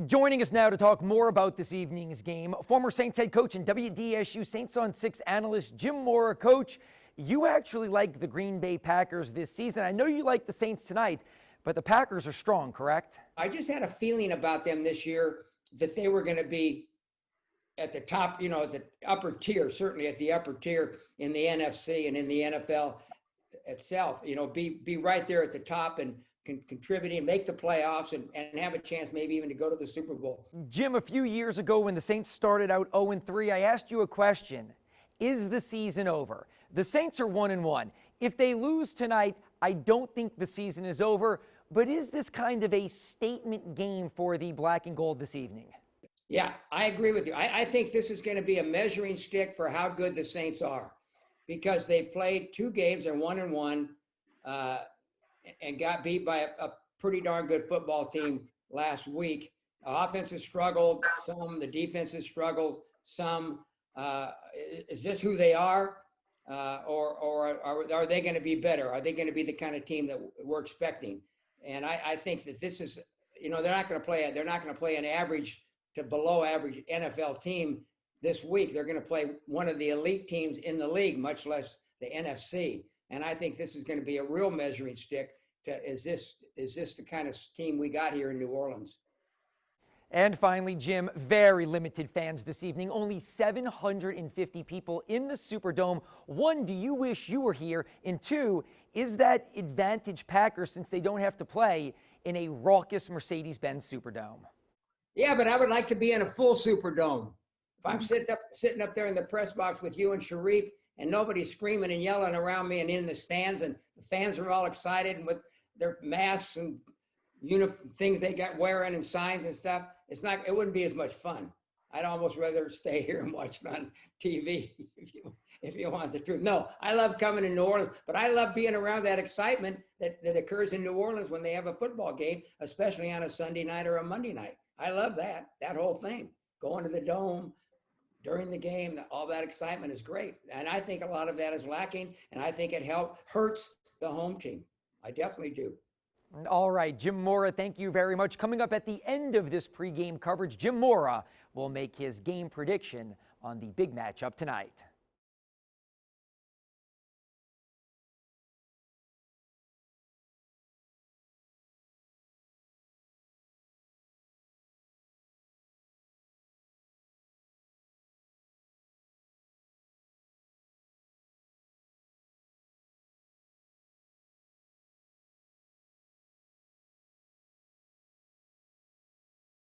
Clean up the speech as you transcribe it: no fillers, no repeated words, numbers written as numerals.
Joining us now to talk more about this evening's game, former Saints head coach and WDSU Saints on 6 analyst Jim Mora. Coach, you actually like the Green Bay Packers this season. I know you like the Saints tonight, but the Packers are strong, correct? I just had a feeling about them this year that they were going to be at the top, at the upper tier, certainly at the upper tier in the NFC and in the NFL itself, be right there at the top and contributing, make the playoffs, and have a chance maybe even to go to the Super Bowl. Jim, a few years ago when the Saints started out 0-3, I asked you a question. Is the season over? The Saints are 1-1. If they lose tonight, I don't think the season is over, but is this kind of a statement game for the black and gold this evening? Yeah, I agree with you. I think this is going to be a measuring stick for how good the Saints are, because they played 2 games and 1-1, and got beat by a pretty darn good football team last week. Offense has struggled some, the defense has struggled some. Is this who they are? Or are they going to be better? Are they going to be the kind of team that we're expecting? And I think that this is, they're not going to play an average to below average NFL team this week. They're going to play one of the elite teams in the league, much less the NFC. And I think this is going to be a real measuring stick to, is this the kind of team we got here in New Orleans? And finally, Jim, very limited fans this evening, only 750 people in the Superdome. 1, do you wish you were here? And 2, is that advantage Packers since they don't have to play in a raucous Mercedes-Benz Superdome? Yeah, but I would like to be in a full Superdome. If I'm sitting up there in the press box with you and Sharif, and nobody's screaming and yelling around me and in the stands, and the fans are all excited and with their masks and things they got wearing and signs and stuff, it wouldn't be as much fun. I'd almost rather stay here and watch it on TV if you want the truth. No, I love coming to New Orleans, but I love being around that excitement that occurs in New Orleans when they have a football game, especially on a Sunday night or a Monday night. I love that whole thing. Going to the Dome during the game, all that excitement is great. And I think a lot of that is lacking, and I think it hurts the home team. I definitely do. All right, Jim Mora, thank you very much. Coming up at the end of this pregame coverage, Jim Mora will make his game prediction on the big matchup tonight.